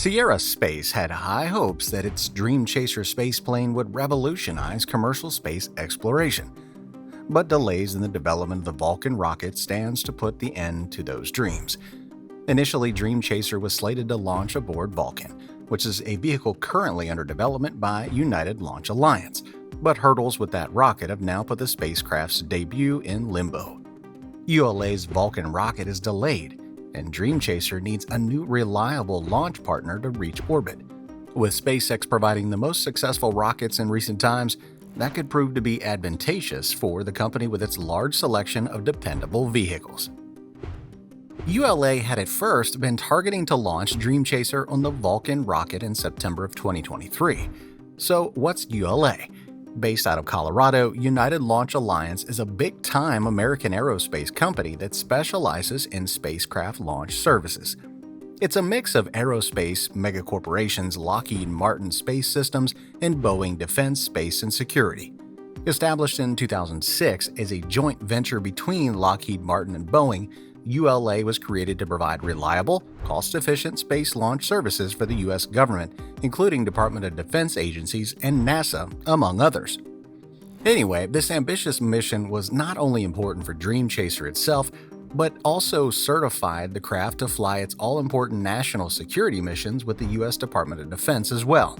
Sierra Space had high hopes that its Dream Chaser spaceplane would revolutionize commercial space exploration, but delays in the development of the Vulcan rocket stands to put the end to those dreams. Initially, Dream Chaser was slated to launch aboard Vulcan, which is a vehicle currently under development by United Launch Alliance, but hurdles with that rocket have now put the spacecraft's debut in limbo. ULA's Vulcan rocket is delayed, and Dream Chaser needs a new reliable launch partner to reach orbit. With SpaceX providing the most successful rockets in recent times, that could prove to be advantageous for the company with its large selection of dependable vehicles. ULA had at first been targeting to launch Dream Chaser on the Vulcan rocket in September of 2023. So what's ULA? Based out of Colorado, United Launch Alliance is a big-time American aerospace company that specializes in spacecraft launch services. It's a mix of aerospace megacorporations Lockheed Martin Space Systems and Boeing Defense, Space and Security. Established in 2006 as a joint venture between Lockheed Martin and Boeing, ULA was created to provide reliable, cost-efficient space launch services for the U.S. government, including Department of Defense agencies and NASA, among others. Anyway, this ambitious mission was not only important for Dream Chaser itself, but also certified the craft to fly its all-important national security missions with the U.S. Department of Defense as well.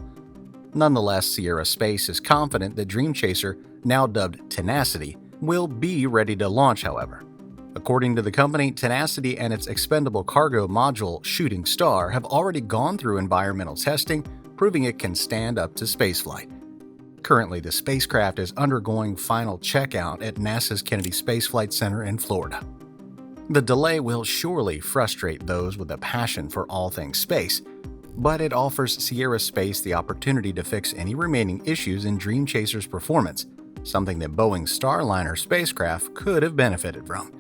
Nonetheless, Sierra Space is confident that Dream Chaser, now dubbed Tenacity, will be ready to launch, however. According to the company, Tenacity and its expendable cargo module, Shooting Star, have already gone through environmental testing, proving it can stand up to spaceflight. Currently, the spacecraft is undergoing final checkout at NASA's Kennedy Space Flight Center in Florida. The delay will surely frustrate those with a passion for all things space, but it offers Sierra Space the opportunity to fix any remaining issues in Dream Chaser's performance, something that Boeing's Starliner spacecraft could have benefited from.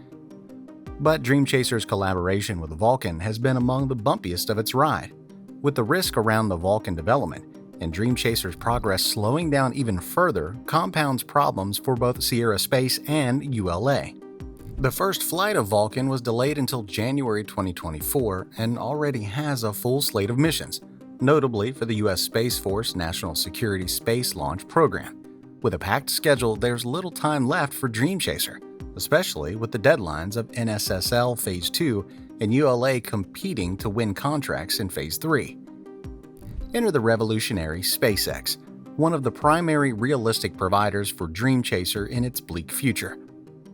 But Dream Chaser's collaboration with Vulcan has been among the bumpiest of its ride. With the risk around the Vulcan development, and Dream Chaser's progress slowing down even further compounds problems for both Sierra Space and ULA. The first flight of Vulcan was delayed until January 2024 and already has a full slate of missions, notably for the U.S. Space Force National Security Space Launch Program. With a packed schedule, there's little time left for Dream Chaser, especially with the deadlines of NSSL Phase 2 and ULA competing to win contracts in Phase 3. Enter the revolutionary SpaceX, one of the primary realistic providers for Dream Chaser in its bleak future.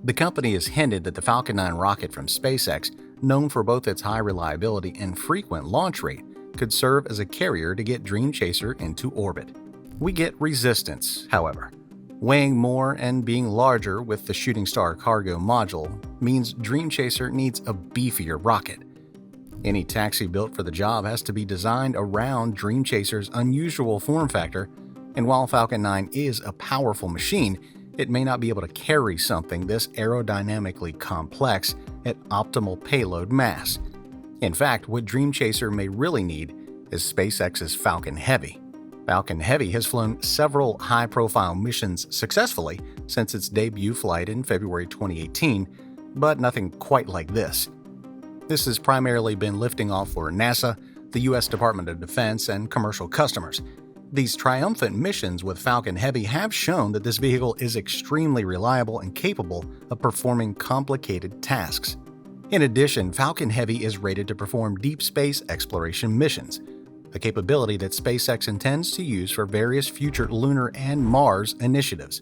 The company has hinted that the Falcon 9 rocket from SpaceX, known for both its high reliability and frequent launch rate, could serve as a carrier to get Dream Chaser into orbit. We get resistance, however. Weighing more and being larger with the Shooting Star cargo module means Dream Chaser needs a beefier rocket. Any taxi built for the job has to be designed around Dream Chaser's unusual form factor, and while Falcon 9 is a powerful machine, it may not be able to carry something this aerodynamically complex at optimal payload mass. In fact, what Dream Chaser may really need is SpaceX's Falcon Heavy. Falcon Heavy has flown several high-profile missions successfully since its debut flight in February 2018, but nothing quite like this. This has primarily been lifting off for NASA, the U.S. Department of Defense, and commercial customers. These triumphant missions with Falcon Heavy have shown that this vehicle is extremely reliable and capable of performing complicated tasks. In addition, Falcon Heavy is rated to perform deep space exploration missions, a capability that SpaceX intends to use for various future lunar and Mars initiatives.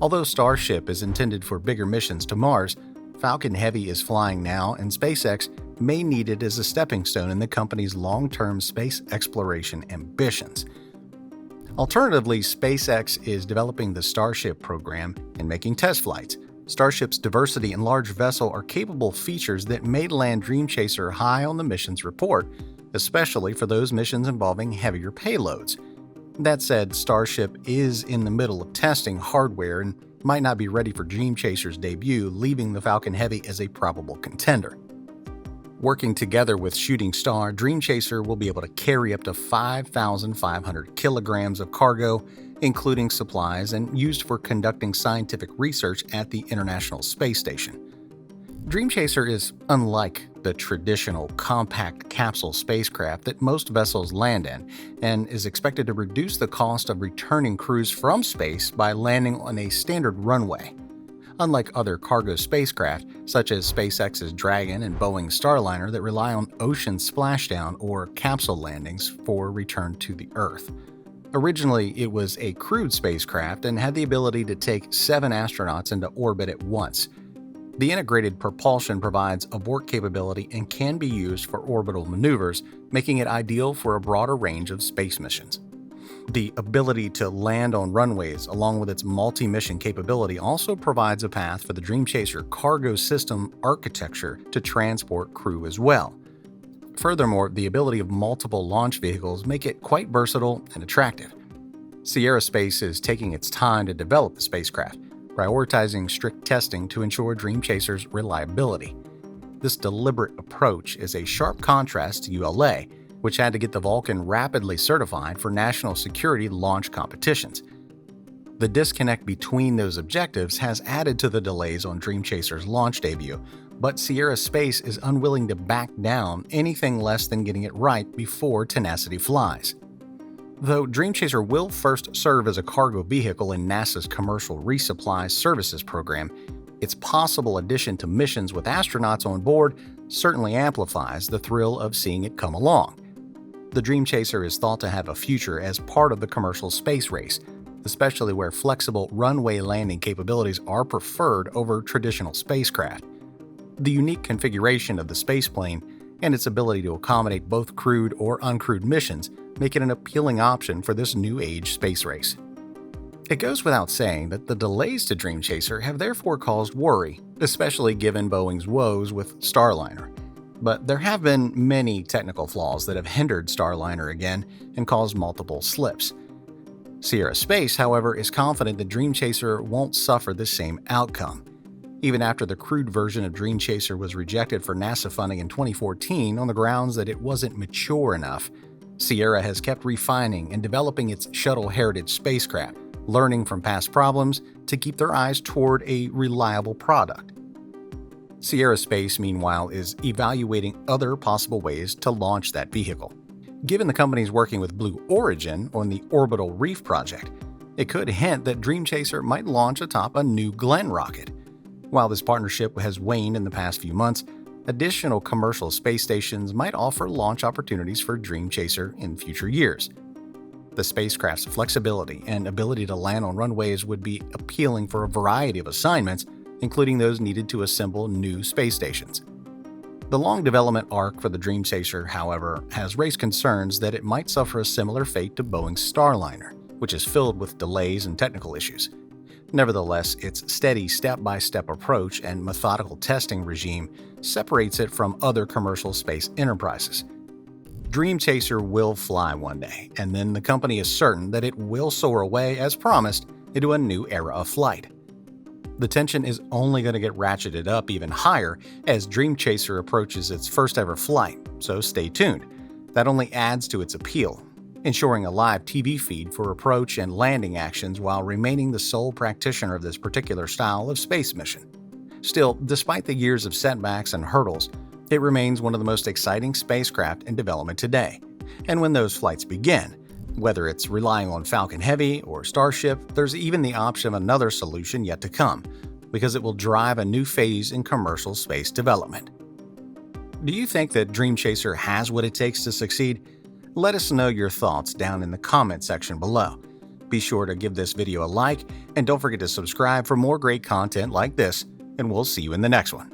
Although Starship is intended for bigger missions to Mars, Falcon Heavy is flying now, and SpaceX may need it as a stepping stone in the company's long-term space exploration ambitions. Alternatively, SpaceX is developing the Starship program and making test flights. Starship's diversity and large vessel are capable features that may land Dream Chaser high on the mission's report, especially for those missions involving heavier payloads. That said, Starship is in the middle of testing hardware and might not be ready for Dream Chaser's debut, leaving the Falcon Heavy as a probable contender. Working together with Shooting Star, Dream Chaser will be able to carry up to 5,500 kilograms of cargo, including supplies and used for conducting scientific research at the International Space Station. Dream Chaser is unlike the traditional compact capsule spacecraft that most vessels land in, and is expected to reduce the cost of returning crews from space by landing on a standard runway. Unlike other cargo spacecraft, such as SpaceX's Dragon and Boeing's Starliner that rely on ocean splashdown or capsule landings for return to the Earth. Originally, it was a crewed spacecraft and had the ability to take 7 astronauts into orbit at once. The integrated propulsion provides abort capability and can be used for orbital maneuvers, making it ideal for a broader range of space missions. The ability to land on runways, along with its multi-mission capability, also provides a path for the Dream Chaser cargo system architecture to transport crew as well. Furthermore, the ability of multiple launch vehicles make it quite versatile and attractive. Sierra Space is taking its time to develop the spacecraft, prioritizing strict testing to ensure Dream Chaser's reliability. This deliberate approach is a sharp contrast to ULA, which had to get the Vulcan rapidly certified for national security launch competitions. The disconnect between those objectives has added to the delays on Dream Chaser's launch debut, but Sierra Space is unwilling to back down anything less than getting it right before Tenacity flies. Though Dream Chaser will first serve as a cargo vehicle in NASA's Commercial Resupply Services program, its possible addition to missions with astronauts on board certainly amplifies the thrill of seeing it come along. The Dream Chaser is thought to have a future as part of the commercial space race, especially where flexible runway landing capabilities are preferred over traditional spacecraft. The unique configuration of the spaceplane and its ability to accommodate both crewed or uncrewed missions make it an appealing option for this new age space race. It goes without saying that the delays to Dream Chaser have therefore caused worry, especially given Boeing's woes with Starliner. But there have been many technical flaws that have hindered Starliner again and caused multiple slips. Sierra Space, however, is confident that Dream Chaser won't suffer the same outcome. Even after the crewed version of Dream Chaser was rejected for NASA funding in 2014 on the grounds that it wasn't mature enough, Sierra has kept refining and developing its shuttle heritage spacecraft, learning from past problems to keep their eyes toward a reliable product. Sierra Space, meanwhile, is evaluating other possible ways to launch that vehicle. Given the company's working with Blue Origin on the Orbital Reef project, it could hint that Dream Chaser might launch atop a New Glenn rocket. While this partnership has waned in the past few months, additional commercial space stations might offer launch opportunities for Dream Chaser in future years. The spacecraft's flexibility and ability to land on runways would be appealing for a variety of assignments, including those needed to assemble new space stations. The long development arc for the Dream Chaser, however, has raised concerns that it might suffer a similar fate to Boeing's Starliner, which is filled with delays and technical issues. Nevertheless, its steady step-by-step approach and methodical testing regime separates it from other commercial space enterprises. Dream Chaser will fly one day, and then the company is certain that it will soar away, as promised, into a new era of flight. The tension is only going to get ratcheted up even higher as Dream Chaser approaches its first ever flight, so stay tuned. That only adds to its appeal, ensuring a live TV feed for approach and landing actions while remaining the sole practitioner of this particular style of space mission. Still, despite the years of setbacks and hurdles, it remains one of the most exciting spacecraft in development today. And when those flights begin, whether it's relying on Falcon Heavy or Starship, there's even the option of another solution yet to come, because it will drive a new phase in commercial space development. Do you think that Dream Chaser has what it takes to succeed? Let us know your thoughts down in the comment section below. Be sure to give this video a like, and don't forget to subscribe for more great content like this, and we'll see you in the next one.